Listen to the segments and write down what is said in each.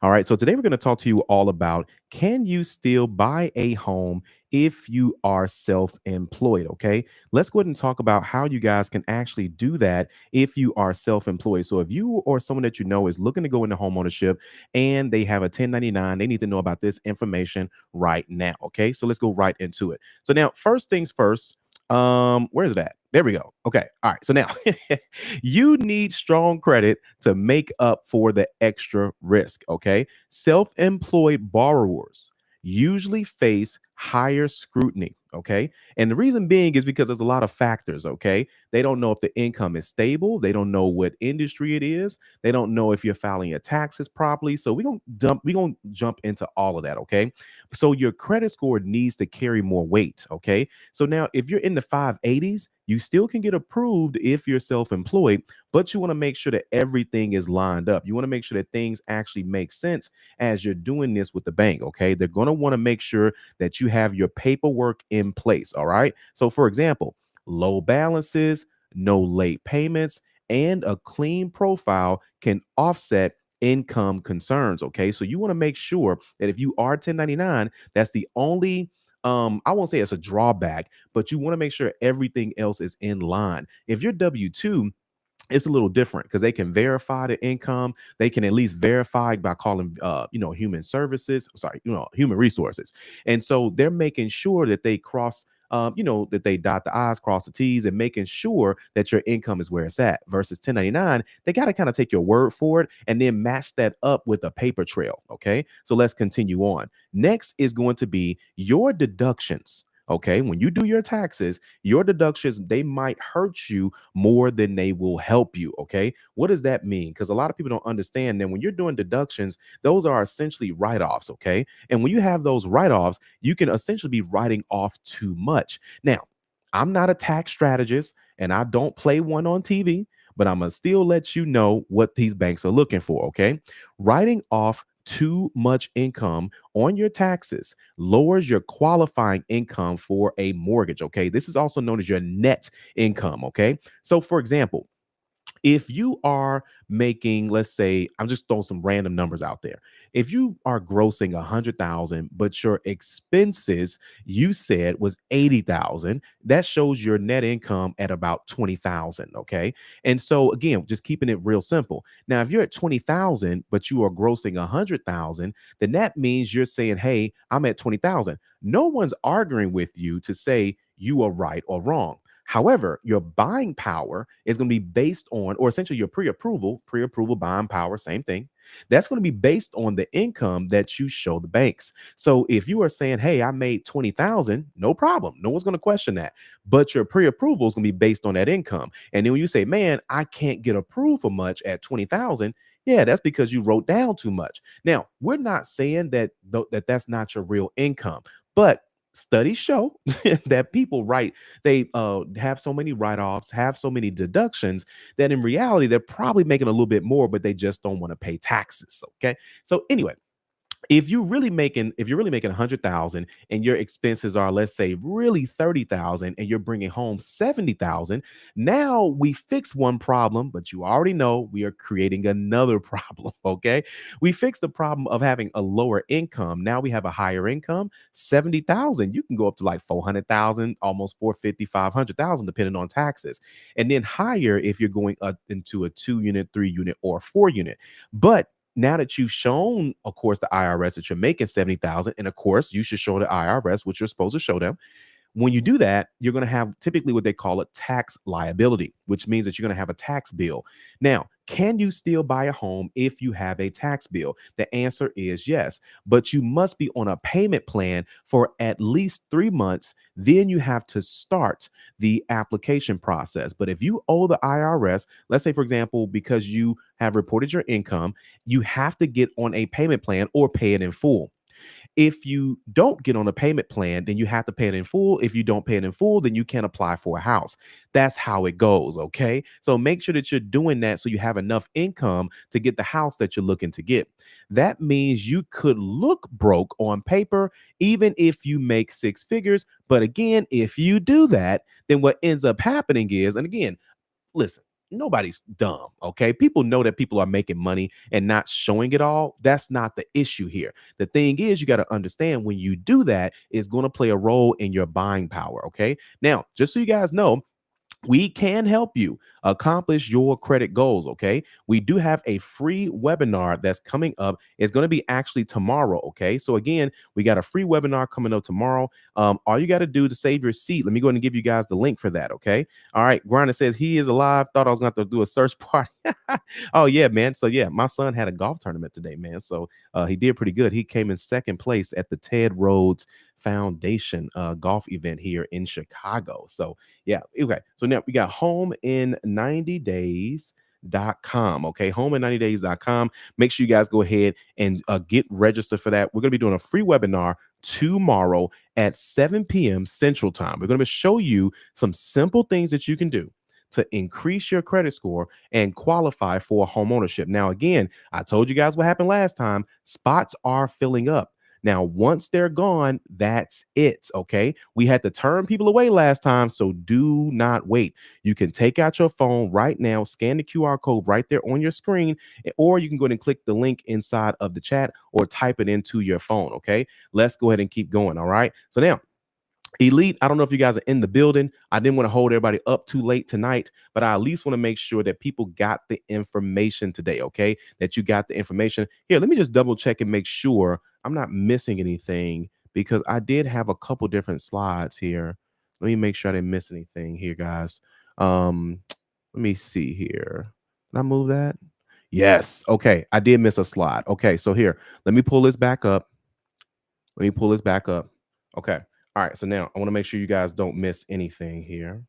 All right, so today we're going to talk to you all about, can you still buy a home if you are self employed? Okay, let's go ahead and talk about how you guys can actually do that if you are self employed. So, if you or someone that you know is looking to go into homeownership and they have a 1099, they need to know about this information right now. Okay, so let's go right into it. So, now, first things first, where's that? There we go. Okay. All right. So now you need strong credit to make up for the extra risk. Okay. Self employed borrowers usually face higher scrutiny. Okay. And the reason being is because there's a lot of factors. Okay. They don't know if the income is stable. They don't know what industry it is. They don't know if you're filing your taxes properly. So we're gonna jump into all of that. Okay. So your credit score needs to carry more weight. Okay. So now if you're in the 580s, you still can get approved if you're self-employed, but you want to make sure that everything is lined up. You want to make sure that things actually make sense as you're doing this with the bank. Okay. They're going to want to make sure that you have your paperwork in place. All right. So, for example, low balances, no late payments, and a clean profile can offset income concerns. Okay. So, you want to make sure that if you are 1099, that's the only I won't say it's a drawback, but you want to make sure everything else is in line. If you're W2, it's a little different because they can verify the income. They can at least verify by calling, human services. Sorry, human resources. And so they're making sure that they cross. That they dot the I's, cross the T's, and making sure that your income is where it's at. Versus 1099, they got to kind of take your word for it and then match that up with a paper trail. Okay. So let's continue on. Next is going to be your deductions. Okay. When you do your taxes, your deductions, they might hurt you more than they will help you. Okay. What does that mean? Because a lot of people don't understand that when you're doing deductions, those are essentially write offs. Okay. And when you have those write offs, you can essentially be writing off too much. Now, I'm not a tax strategist and I don't play one on TV, but I'm going to still let you know what these banks are looking for. Okay. Writing off too much income on your taxes lowers your qualifying income for a mortgage. Okay. This is also known as your net income. Okay. So, for example, if you are making, let's say, I'm just throwing some random numbers out there. If you are grossing 100,000, but your expenses you said was 80,000, that shows your net income at about 20,000. Okay. And so again, just keeping it real simple. Now, if you're at 20,000, but you are grossing 100,000, then that means you're saying, hey, I'm at 20,000. No one's arguing with you to say you are right or wrong. However, your buying power is going to be based on, or essentially your pre-approval buying power, same thing. That's going to be based on the income that you show the banks. So if you are saying, "Hey, I made 20,000," no problem. No one's going to question that. But your pre-approval is going to be based on that income. And then when you say, "Man, I can't get approved for much at 20,000," yeah, that's because you wrote down too much. Now, we're not saying that's not your real income, but studies show that people write they have so many write-offs, have so many deductions that in reality they're probably making a little bit more, but they just don't want to pay taxes. Okay. So anyway, if you're really making 100,000 and your expenses are, let's say, really 30,000 and you're bringing home 70,000, now we fix one problem, but you already know we are creating another problem. Okay. We fix the problem of having a lower income. Now we have a higher income. 70,000, you can go up to like 400,000, almost 450, 500,000, depending on taxes. And then higher if you're going up into a 2 unit, 3 unit, or 4 unit. But now that you've shown, of course, the IRS that you're making 70,000, and of course, you should show the IRS what you're supposed to show them. When you do that, you're going to have typically what they call a tax liability, which means that you're going to have a tax bill. Now, can you still buy a home if you have a tax bill? The answer is yes, but you must be on a payment plan for at least 3 months. Then you have to start the application process. But if you owe the IRS, let's say, for example, because you have reported your income, you have to get on a payment plan or pay it in full. If you don't get on a payment plan, then you have to pay it in full. If you don't pay it in full, then you can't apply for a house. That's how it goes. Okay. So make sure that you're doing that so you have enough income to get the house that you're looking to get. That means you could look broke on paper, even if you make six figures. But again, if you do that, then what ends up happening is, and again, listen. nobody's dumb. Okay. People know that people are making money and not showing it all. That's not the issue here. The thing is, you got to understand when you do that, it's going to play a role in your buying power. Okay. Now, just so you guys know, we can help you accomplish your credit goals. Okay. We do have a free webinar that's coming up. It's going to be actually tomorrow. Okay. So, again, we got a free webinar coming up tomorrow. All you got to do to save your seat, let me go ahead and give you guys the link for that. Okay. All right. Grinder says he is alive. Thought I was going to do a search party. Oh, yeah, man. So, yeah, my son had a golf tournament today, man. So, he did pretty good. He came in second place at the Ted Rhodes Foundation golf event here in Chicago. So, yeah. Okay. So now we got home in 90 days.com. Okay. Home in 90 days.com. Make sure you guys go ahead and get registered for that. We're going to be doing a free webinar tomorrow at 7 p.m. Central Time. We're going to show you some simple things that you can do to increase your credit score and qualify for home ownership. Now, again, I told you guys what happened last time. Spots are filling up. Now, once they're gone, that's it. Okay. We had to turn people away last time. So do not wait. You can take out your phone right now, scan the QR code right there on your screen, or you can go ahead and click the link inside of the chat or type it into your phone. Okay. Let's go ahead and keep going. All right. So now, Elite, I don't know if you guys are in the building. I didn't want to hold everybody up too late tonight, but I at least want to make sure that people got the information today, okay? That you got the information. Here, let me just double check and make sure I'm not missing anything because I did have a couple different slides here. Let me make sure I didn't miss anything here, guys. Let me see here. Did I move that? Yes. Okay. I did miss a slide. Okay. So here, let me pull this back up. Let me pull this back up. Okay. All right. So now I want to make sure you guys don't miss anything here.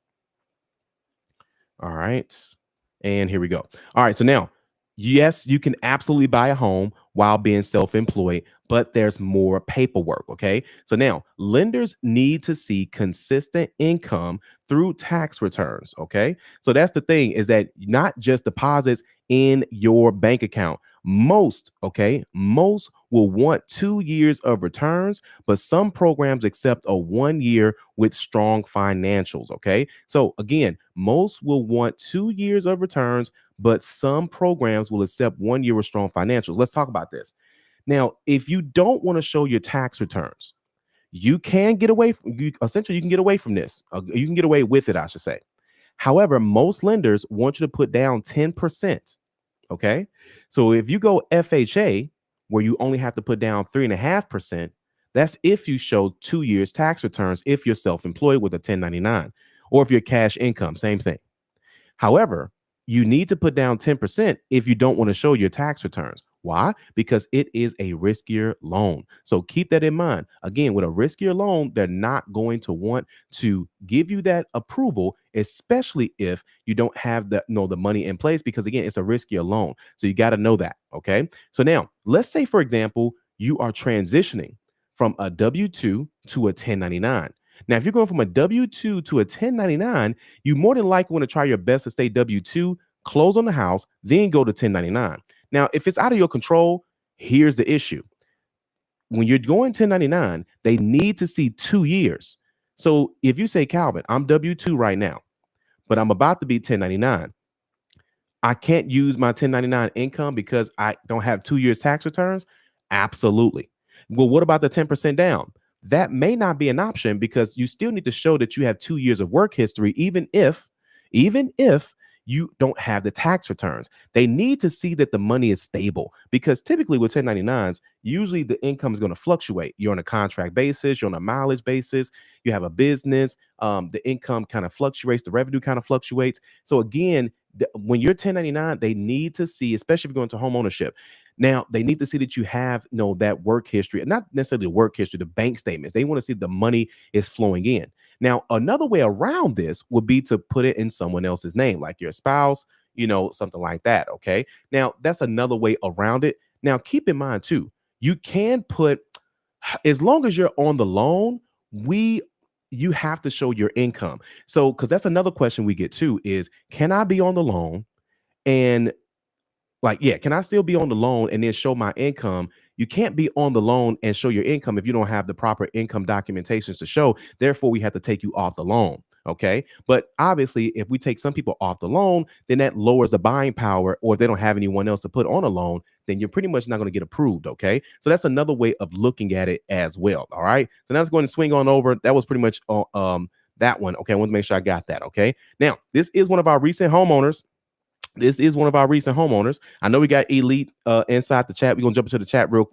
All right. And here we go. All right. So now, yes, you can absolutely buy a home while being self employed, but there's more paperwork. Okay. So now lenders need to see consistent income through tax returns. Okay. So that's the thing is that not just deposits in your bank account. Most will want 2 years of returns, but some programs accept a 1 year with strong financials. Okay. So again, most will want 2 years of returns, but some programs will accept 1 year with strong financials. Let's talk about this. Now, if you don't want to show your tax returns, you can get away from you essentially you can get away from this. You can get away with it, I should say. However, most lenders want you to put down 10%. Okay. So if you go FHA, where you only have to put down 3.5%, that's if you show 2 years tax returns, if you're self employed with a 1099, or if you're cash income, same thing. However, you need to put down 10% if you don't want to show your tax returns. Why? Because it is a riskier loan. So keep that in mind. Again, with a riskier loan, they're not going to want to give you that approval, especially if you don't have the money in place, because again, it's a riskier loan. So you got to know that. Okay. So now let's say, for example, you are transitioning from a W-2 to a 1099. Now, if you're going from a W-2 to a 1099, you more than likely want to try your best to stay W-2, close on the house, then go to 1099. Now, if it's out of your control, here's the issue. When you're going 1099, they need to see 2 years. So if you say, Calvin, I'm W-2 right now, but I'm about to be 1099, I can't use my 1099 income because I don't have 2 years tax returns. Absolutely. Well, what about the 10% down? That may not be an option because you still need to show that you have 2 years of work history, even if you don't have the tax returns. They need to see that the money is stable because typically with 1099s, usually the income is going to fluctuate. You're on a contract basis, you're on a mileage basis, you have a business, the income kind of fluctuates, the revenue kind of fluctuates. So again, when you're 1099, they need to see, especially if you're going to home ownership. Now they need to see that you have that work history, and not necessarily the work history, the bank statements. They want to see the money is flowing in. Now, another way around this would be to put it in someone else's name, like your spouse, something like that. Okay. Now, that's another way around it. Now, keep in mind too, you can put, as long as you're on the loan, you have to show your income. So, because that's another question we get too is, can I be on the loan and yeah, can I still be on the loan and then show my income? You can't be on the loan and show your income if you don't have the proper income documentations to show. Therefore, we have to take you off the loan. Okay. But obviously, if we take some people off the loan, then that lowers the buying power. Or if they don't have anyone else to put on a loan, then you're pretty much not going to get approved. Okay. So that's another way of looking at it as well. All right. So now let's go ahead and swing on over. That was pretty much that one. Okay. I want to make sure I got that. Okay. Now, this is one of our recent homeowners. This is one of our recent homeowners. I know we got Elite inside the chat. We're gonna jump into the chat real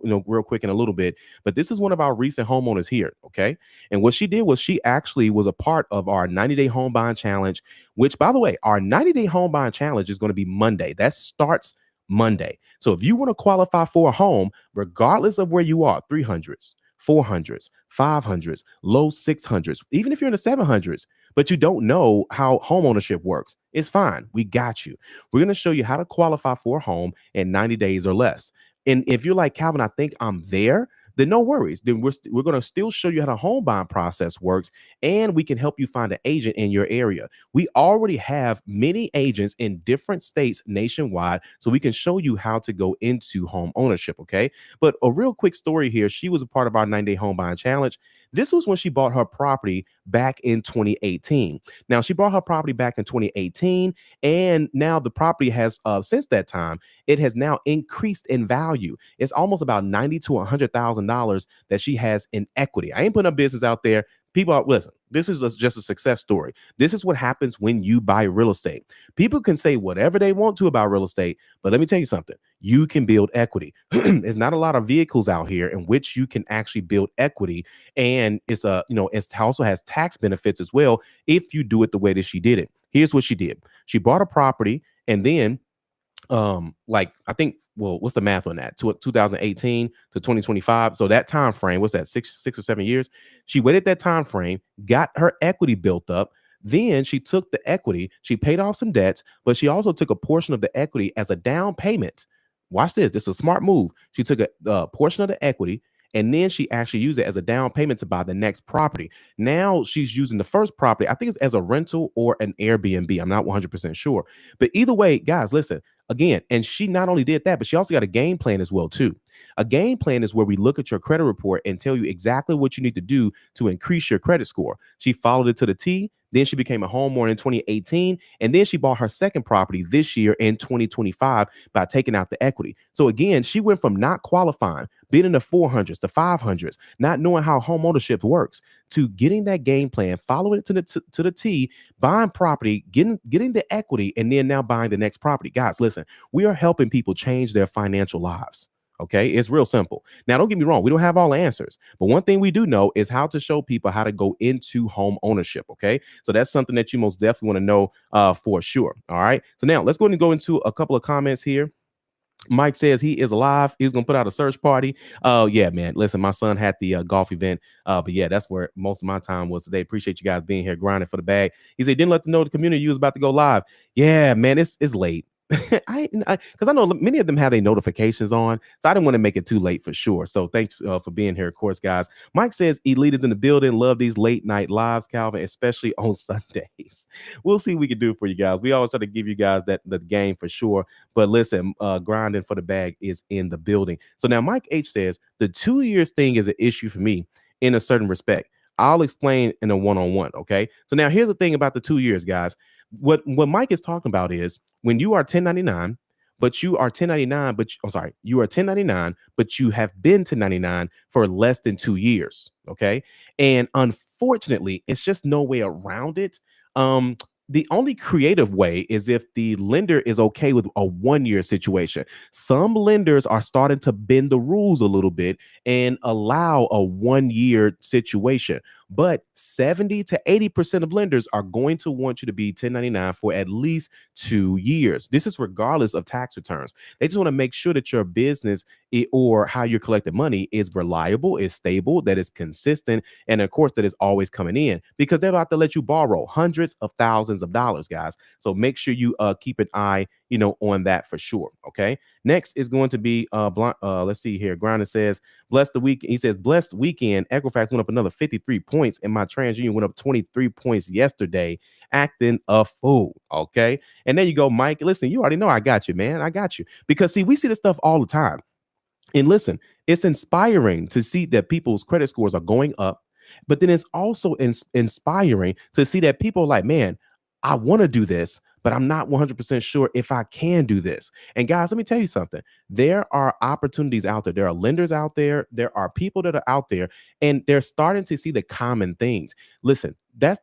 quick in a little bit. But this is one of our recent homeowners here. Okay. And what she did was she actually was a part of our 90-day home buying challenge, which by the way, our 90-day home buying challenge is going to be Monday. That starts Monday. So if you want to qualify for a home, regardless of where you are, 300s, 400s, 500s, low 600s, even if you're in the 700s, but you don't know how home ownership works, it's fine. We got you. We're going to show you how to qualify for a home in 90 days or less. And if you're like, Calvin, I think I'm there, then no worries. Then we're going to still show you how the home buying process works, and we can help you find an agent in your area. We already have many agents in different states nationwide, so we can show you how to go into home ownership. Okay. But a real quick story here. She was a part of our 90-day home buying challenge. This was when she bought her property back in 2018. Now, she bought her property back in 2018, and now the property has, since that time, it has now increased in value. It's almost about $90,000 to $100,000 that she has in equity. I ain't putting a business out there. People are, listen, this is just a success story. This is what happens when you buy real estate. People can say whatever they want to about real estate, but let me tell you something. You can build equity. There's not a lot of vehicles out here in which you can actually build equity. And it also has tax benefits as well if you do it the way that she did it. Here's what she did. She bought a property, and then like I think, well, what's the math on that? 2018 to 2025. So that time frame, what's that, six or 7 years? She waited that time frame, got her equity built up. Then she took the equity, she paid off some debts, but she also took a portion of the equity as a down payment. Watch this. This is a smart move. She took a portion of the equity, and then she actually used it as a down payment to buy the next property. Now she's using the first property, I think it's as a rental or an Airbnb. I'm not 100% sure. But either way, guys, listen, again, and she not only did that, but she also got a game plan as well too. A game plan is where we look at your credit report and tell you exactly what you need to do to increase your credit score. She followed it to the T. Then she became a homeowner in 2018, and then she bought her second property this year in 2025 by taking out the equity. So again, she went from not qualifying, being in the 400s to 500s, not knowing how home ownership works, to getting that game plan, following it to the T, buying property, getting the equity, and then now buying the next property. Guys, listen, we are helping people change their financial lives. Okay, it's real simple. Now, don't get me wrong, we don't have all the answers, but one thing we do know is how to show people how to go into home ownership. Okay, so that's something that you most definitely want to know for sure. All right, so now let's go ahead and go into a couple of comments here. Mike says he is alive. He's gonna put out a search party. Oh yeah, man. Listen, my son had the golf event. But yeah, that's where most of my time was today. Appreciate you guys being here, grinding for the bag. He said, didn't let them know the community you was about to go live. Yeah, man, it's late. Because I know many of them have their notifications on, so I didn't want to make it too late for sure. So thanks for being here, of course, guys. Mike says Elite is in the building. Love these late night lives, Calvin, especially on Sundays. We'll see what we can do for you guys. We always try to give you guys that the game for sure. But listen, grinding for the bag is in the building. So now Mike H says the 2 years thing is an issue for me in a certain respect. I'll explain in a one-on-one. Okay. So now here's the thing about the 2 years, guys. What Mike is talking about is when you are 1099, but you are 1099, but I'm sorry, you are 1099, but you have been 1099 for less than 2 years. Okay. And unfortunately, it's just no way around it. The only creative way is if the lender is okay with a 1 year situation. Some lenders are starting to bend the rules a little bit and allow a 1 year situation. But 70 to 80% of lenders are going to want you to be 1099 for at least 2 years. This is regardless of tax returns. They just want to make sure that your business or how you're collecting money is reliable, is stable, that is consistent, and of course, that is always coming in because they're about to let you borrow hundreds of thousands of dollars, guys. So make sure you keep an eye, on that for sure. Okay. Next is going to be let's see here. Grinder says, blessed the week. He says, blessed weekend. Equifax went up another 53 points, and my TransUnion went up 23 points yesterday. Acting a fool. Okay. And there you go, Mike. Listen, you already know I got you, man. I got you. Because see, we see this stuff all the time. And listen, it's inspiring to see that people's credit scores are going up. But then it's also inspiring to see that people are like, man, I want to do this, but I'm not 100% sure if I can do this. And guys, let me tell you something. There are opportunities out there. There are lenders out there. There are people that are out there, and they're starting to see the common things. Listen,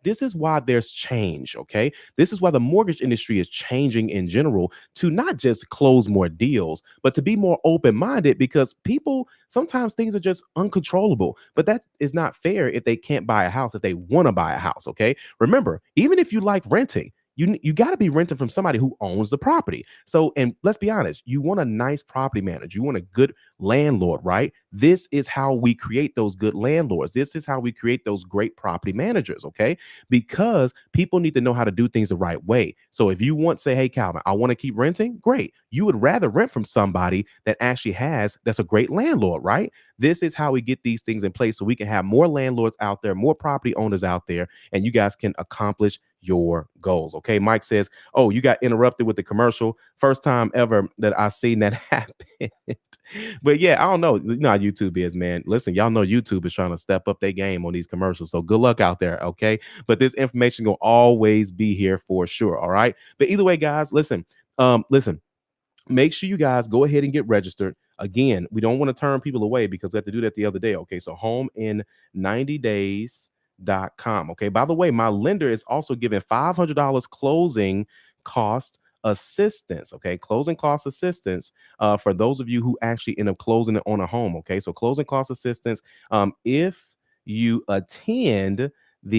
this is why there's change. Okay, this is why the mortgage industry is changing in general to not just close more deals, but to be more open minded because people sometimes things are just uncontrollable. But that is not fair if they can't buy a house, if they want to buy a house. Okay, remember, even if you like renting, you got to be renting from somebody who owns the property. So, and let's be honest, you want a nice property manager, you want a good landlord, right? This is how we create those good landlords. This is how we create those great property managers, okay? Because people need to know how to do things the right way. So if you want, say, hey, Calvin, I want to keep renting, great. You would rather rent from somebody that actually that's a great landlord, right? This is how we get these things in place so we can have more landlords out there, more property owners out there, and you guys can accomplish your goals. Okay. Mike says, oh, you got interrupted with the commercial. First time ever that I seen that happen. But yeah, I don't know. You know how YouTube is, man. Listen, y'all know YouTube is trying to step up their game on these commercials. So good luck out there. Okay. But this information will always be here for sure. All right. But either way, guys, listen, make sure you guys go ahead and get registered. Again, we don't want to turn people away because we had to do that the other day. Okay, so home in 90days.com. Okay, by the way, my lender is also giving $500 closing cost assistance. Okay, closing cost assistance for those of you who actually end up closing it on a home. Okay, so closing cost assistance. If you attend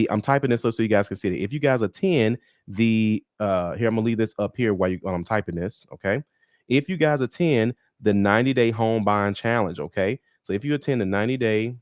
I'm typing this so you guys can see it. If you guys attend here, I'm gonna leave this up here while I'm typing this. Okay, if you guys attend the 90-day home buying challenge, okay? So if you attend the 90-day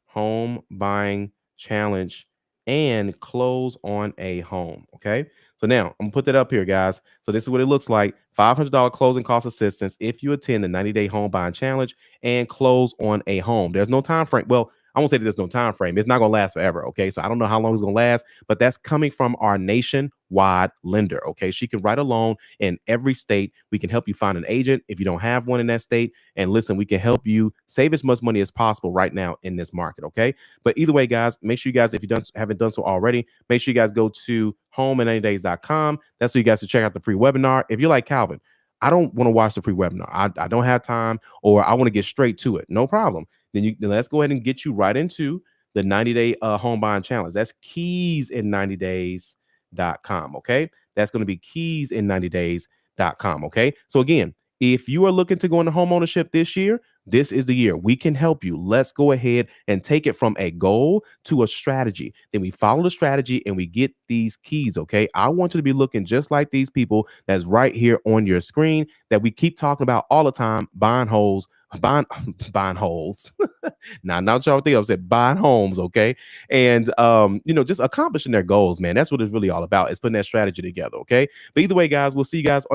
home buying challenge and close on a home, okay? So now I'm gonna put that up here, guys. So this is what it looks like. $500 closing cost assistance if you attend the 90-day home buying challenge and close on a home. There's no time frame. Well, I won't say that there's no time frame. It's not gonna last forever. Okay. So I don't know how long it's gonna last, but that's coming from our nationwide lender. Okay. She can write a loan in every state. We can help you find an agent if you don't have one in that state. And listen, we can help you save as much money as possible right now in this market. Okay. But either way, guys, make sure you guys, if you haven't done so already, make sure you guys go to home90days.com. That's so you guys to check out the free webinar. If you're like Calvin, I don't want to watch the free webinar. I don't have time, or I want to get straight to it. No problem. Then let's go ahead and get you right into the 90-day home buying challenge. That's keys in 90days.com. Okay. That's going to be keys in 90days.com. Okay. So again, if you are looking to go into home ownership this year, this is the year we can help you. Let's go ahead and take it from a goal to a strategy. Then we follow the strategy and we get these keys. Okay. I want you to be looking just like these people that's right here on your screen that we keep talking about all the time, buying holes. Buying holes. Now, not y'all think I said buying homes, okay? And just accomplishing their goals, man. That's what it's really all about, is putting that strategy together, okay? But either way, guys, we'll see you guys on